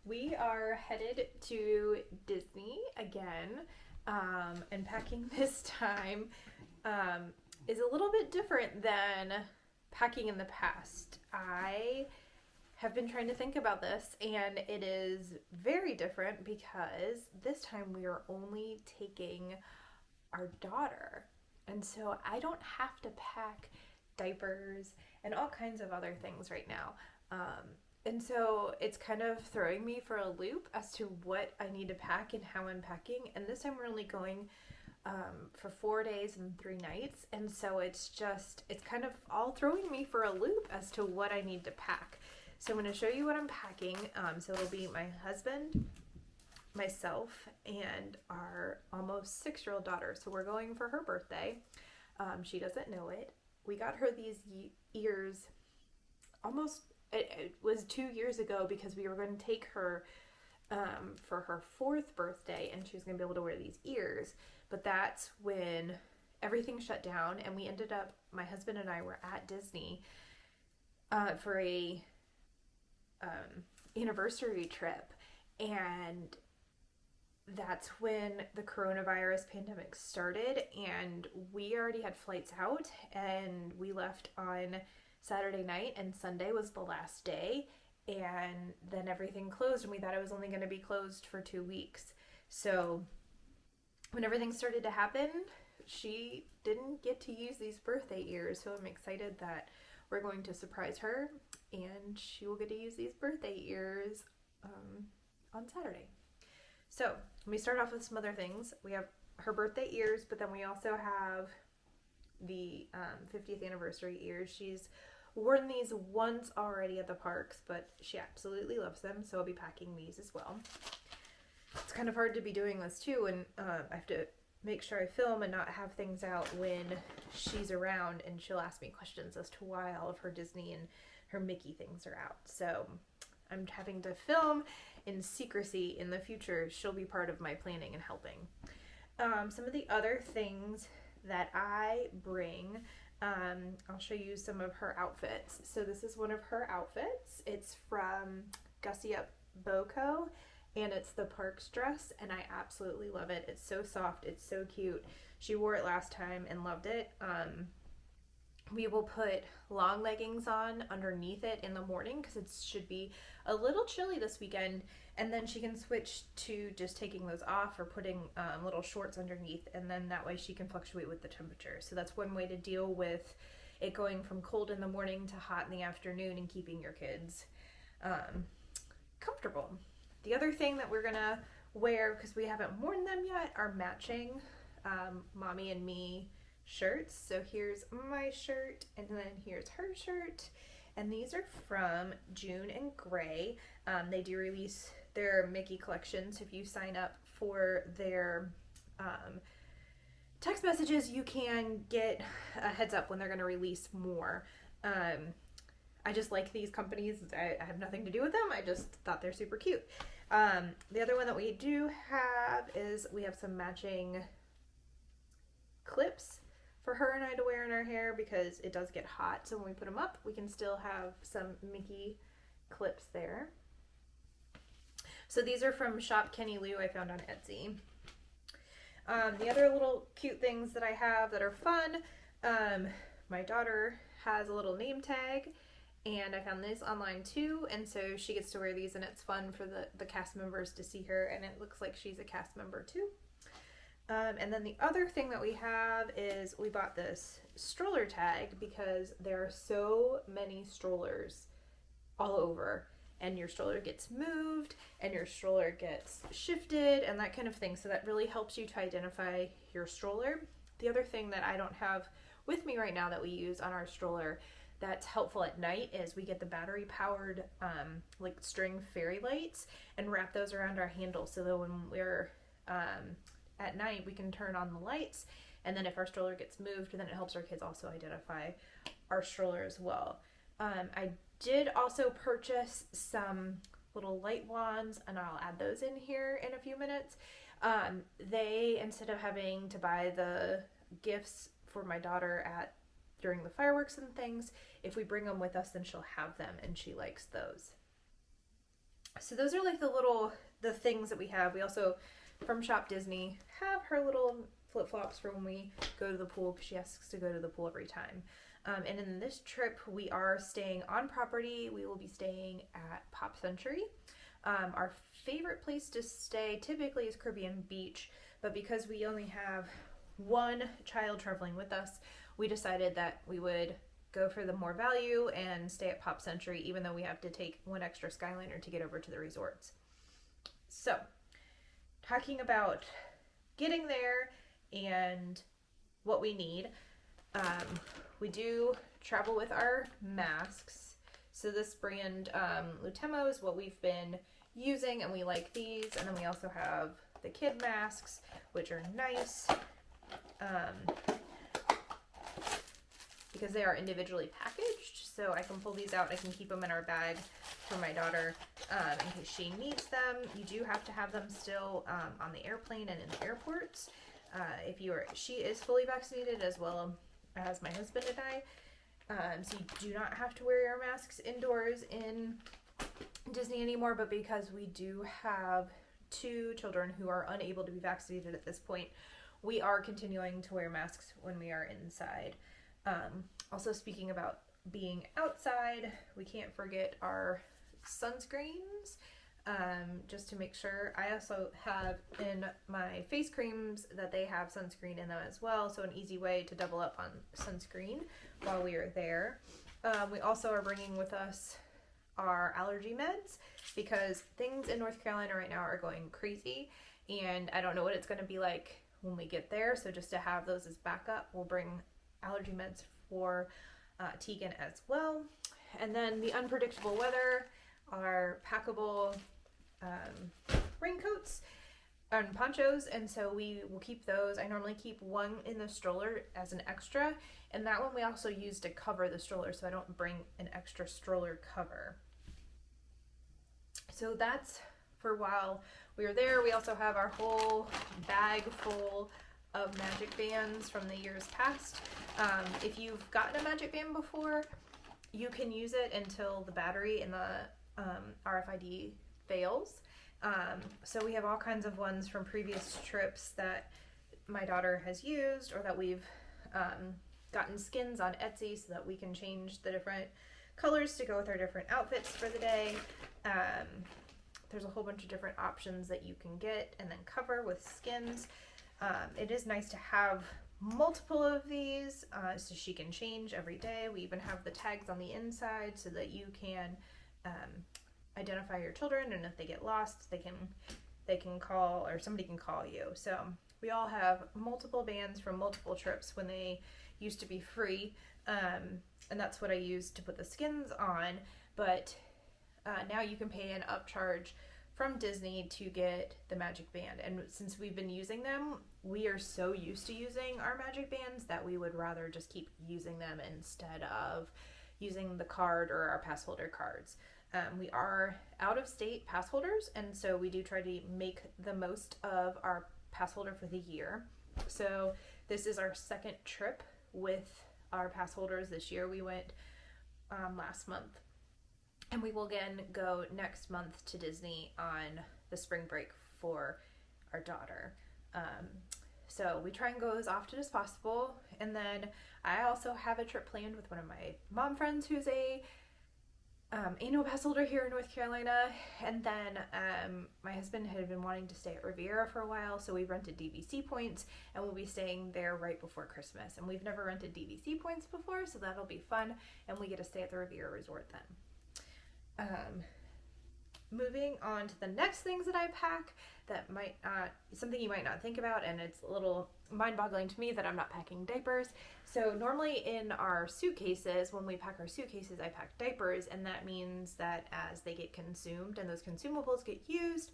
We are headed to Disney again, and packing this time um, is a little bit different than packing in the past. I have been trying to think about this, and it is very different because this time we are only taking our daughter. And so I don't have to pack diapers and all kinds of other things right now. And so it's kind of throwing me for a loop as to what I need to pack and how I'm packing. And this time we're only going for 4 days and 3 nights. And so it's kind of all throwing me for a loop as to what I need to pack. So I'm going to show you what I'm packing. So it'll be my husband, myself, and our almost 6-year-old daughter. So we're going for her birthday. She doesn't know it. We got her these ears almost, it was 2 years ago because we were going to take her for her 4th birthday, and she was going to be able to wear these ears. But that's when everything shut down, and we ended up, my husband and I were at Disney for a anniversary trip, and that's when the coronavirus pandemic started, and we already had flights out, and we left on Saturday night, and Sunday was the last day, and then everything closed, and we thought it was only going to be closed for 2 weeks. So when everything started to happen, she didn't get to use these birthday ears, so I'm excited that we're going to surprise her, and she will get to use these birthday ears on Saturday. So let me start off with some other things. We have her birthday ears, but then we also have the 50th anniversary ears. She's worn these once already at the parks, but she absolutely loves them, so I'll be packing these as well. It's kind of hard to be doing this too, and I have to make sure I film and not have things out when she's around, and she'll ask me questions as to why all of her Disney and her Mickey things are out. So I'm having to film in secrecy. In the future, she'll be part of my planning and helping. Some of the other things that I bring, I'll show you some of her outfits. So this is one of her outfits. It's from Gussy Up Boco, and it's the Parks dress, and I absolutely love it. It's so soft, it's so cute. She wore it last time and loved it. We will put long leggings on underneath it in the morning because it should be a little chilly this weekend, and then she can switch to just taking those off or putting little shorts underneath, and then that way she can fluctuate with the temperature. So that's one way to deal with it going from cold in the morning to hot in the afternoon and keeping your kids comfortable. The other thing that we're gonna wear, because we haven't worn them yet, are matching mommy and me shirts. So here's my shirt, and then here's her shirt, and these are from June and Gray. They do release their Mickey collections. If you sign up for their text messages, you can get a heads up when they're going to release more. I just like these companies. I have nothing to do with them. I just thought they're super cute. The other one that we do have is we have some matching clips for her and I to wear in our hair because it does get hot. So when we put them up, we can still have some Mickey clips there. So these are from Shop Kenny Lou I found on Etsy. The other little cute things that I have that are fun, my daughter has a little name tag, and I found this online too, and so she gets to wear these, and it's fun for the cast members to see her, and it looks like she's a cast member too. And then the other thing that we have is we bought this stroller tag because there are so many strollers all over, and your stroller gets moved and your stroller gets shifted and that kind of thing. So that really helps you to identify your stroller. The other thing that I don't have with me right now that we use on our stroller that's helpful at night is we get the battery powered like string fairy lights and wrap those around our handle so that when we're at night we can turn on the lights, and then if our stroller gets moved, then it helps our kids also identify our stroller as well. I did also purchase some little light wands, and I'll add those in here in a few minutes. They, instead of having to buy the gifts for my daughter during the fireworks and things, if we bring them with us, then she'll have them, and she likes those. So those are like the things that we have. We also, from Shop Disney, have her little flip-flops for when we go to the pool, because she asks to go to the pool every time. And in this trip, we are staying on property. We will be staying at Pop Century. Our favorite place to stay typically is Caribbean Beach, but because we only have one child traveling with us, we decided that we would go for the more value and stay at Pop Century, even though we have to take one extra Skyliner to get over to the resorts. So, talking about getting there and what we need, we do travel with our masks. So this brand, Lutemo, is what we've been using, and we like these. And then we also have the kid masks, which are nice because they are individually packaged. So I can pull these out. I can keep them in our bag for my daughter in case she needs them. You do have to have them still on the airplane and in the airports. She is fully vaccinated, as well as my husband and I. So you do not have to wear your masks indoors in Disney anymore, but because we do have 2 children who are unable to be vaccinated at this point, we are continuing to wear masks when we are inside. Also, speaking about being outside, we can't forget our sunscreens, just to make sure. I also have in my face creams that they have sunscreen in them as well, so an easy way to double up on sunscreen while we are there. We also are bringing with us our allergy meds, because things in North Carolina right now are going crazy, and I don't know what it's going to be like when we get there, so just to have those as backup, we'll bring allergy meds for Tegan as well. And then the unpredictable weather, our packable raincoats and ponchos, and so we will keep those. I normally keep one in the stroller as an extra, and that one we also use to cover the stroller, so I don't bring an extra stroller cover. So that's for while we are there. We also have our whole bag full of magic bands from the years past. If you've gotten a magic band before, you can use it until the battery in the RFID fails. So we have all kinds of ones from previous trips that my daughter has used, or that we've gotten skins on Etsy so that we can change the different colors to go with our different outfits for the day. There's a whole bunch of different options that you can get and then cover with skins. It is nice to have multiple of these so she can change every day. We even have the tags on the inside so that you can identify your children, and if they get lost, they can call, or somebody can call you. So we all have multiple bands from multiple trips when they used to be free, and that's what I use to put the skins on. But now you can pay an upcharge from Disney to get the magic band, and since we've been using them, we are so used to using our magic bands that we would rather just keep using them instead of using the card or our pass holder cards. We are out of state pass holders, and so we do try to make the most of our pass holder for the year. So this is our second trip with our pass holders this year. We went last month, and we will again go next month to Disney on the spring break for our daughter. So we try and go as often as possible. And then I also have a trip planned with one of my mom friends who's a annual pass holder here in North Carolina. And then my husband had been wanting to stay at Riviera for a while, so we rented DVC points, and we'll be staying there right before Christmas. And we've never rented DVC points before, so that'll be fun, and we get to stay at the Riviera Resort then. Moving on to the next things that I pack that might something you might not think about, and it's a little mind-boggling to me that I'm not packing diapers. So normally in our suitcases, when we pack our suitcases, I pack diapers, and that means that as they get consumed and those consumables get used,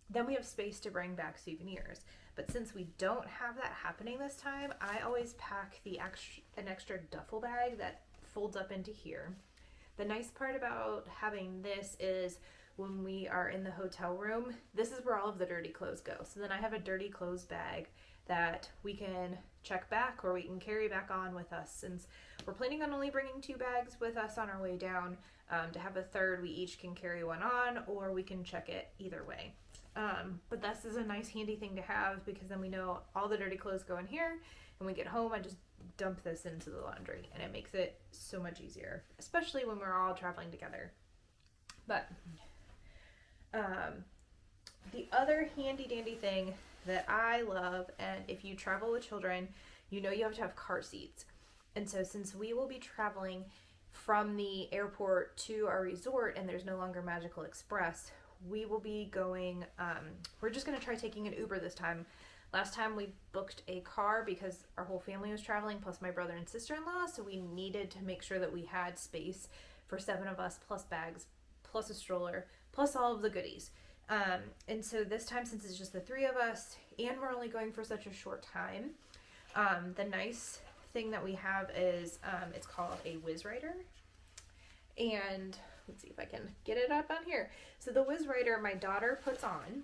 then we have space to bring back souvenirs. But since we don't have that happening this time, I always pack an extra duffel bag that folds up into here. The nice part about having this is when we are in the hotel room, this is where all of the dirty clothes go. So then I have a dirty clothes bag that we can check back, or we can carry back on with us, since we're planning on only bringing 2 bags with us on our way down. To have a third, we each can carry one on, or we can check it either way. But this is a nice handy thing to have, because then we know all the dirty clothes go in here, and we get home, I just dump this into the laundry, and it makes it so much easier, especially when we're all traveling together. But the other handy dandy thing that I love, and if you travel with children, you know you have to have car seats. And so since we will be traveling from the airport to our resort, and there's no longer Magical Express, we will be going, we're just going to try taking an Uber this time. Last time we booked a car because our whole family was traveling, plus my brother and sister-in-law, so we needed to make sure that we had space for 7 of us, plus bags, plus a stroller, plus all of the goodies. And so this time, since it's just the 3 of us, and we're only going for such a short time, the nice thing that we have is, it's called a Whiz Rider. And let's see if I can get it up on here. So the Whiz Rider, my daughter puts on,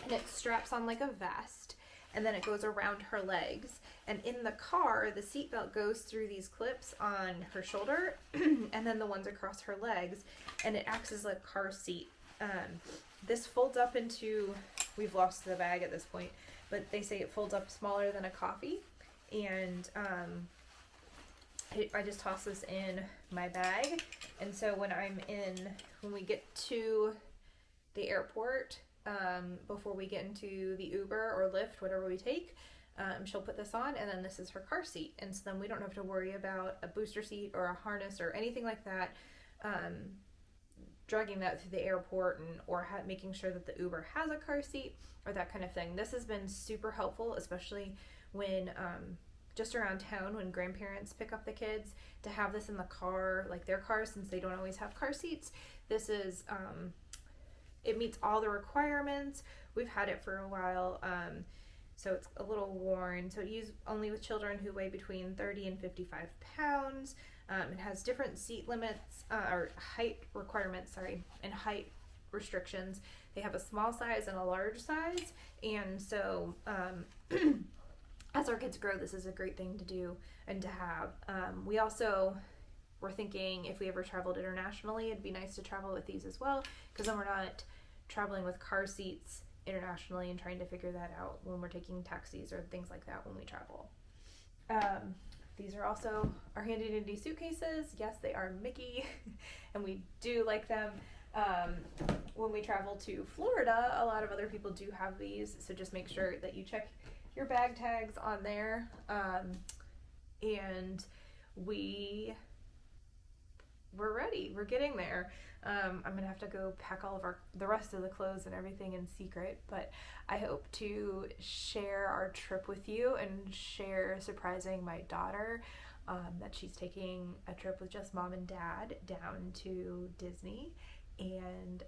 and it straps on like a vest, and then it goes around her legs. And in the car, the seatbelt goes through these clips on her shoulder, and then the ones across her legs, and it acts as a car seat. This folds up into, we've lost the bag at this point, but they say it folds up smaller than a coffee. And I just toss this in my bag, and so when we get to the airport, before we get into the Uber or Lyft, whatever we take, she'll put this on, and then this is her car seat, and so then we don't have to worry about a booster seat or a harness or anything like that, dragging that through the airport, or making sure that the Uber has a car seat or that kind of thing. This has been super helpful, especially when just around town, when grandparents pick up the kids, to have this in the car, like their car, since they don't always have car seats. This is it meets all the requirements. We've had it for a while, so it's a little worn, so used only with children who weigh between 30 and 55 pounds. It has different seat limits, or height requirements, and height restrictions. They have a small size and a large size, and so as our kids grow, this is a great thing to do and to have. We also were thinking, if we ever traveled internationally, it'd be nice to travel with these as well, because then we're not traveling with car seats internationally and trying to figure that out when we're taking taxis or things like that when we travel. These are also our handy dandy suitcases. Yes, they are Mickey, and we do like them. When we travel to Florida, a lot of other people do have these, so just make sure that you check your bag tags on there. And we're ready. We're getting there. I'm gonna have to go pack all of the rest of the clothes and everything in secret, but I hope to share our trip with you and share surprising my daughter, that she's taking a trip with just mom and dad down to Disney, and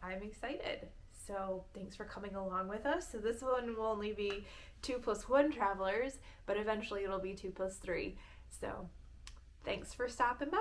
I'm excited. So thanks for coming along with us. So this one will only be 2 + 1 travelers, but eventually it'll be 2 + 3. So thanks for stopping by.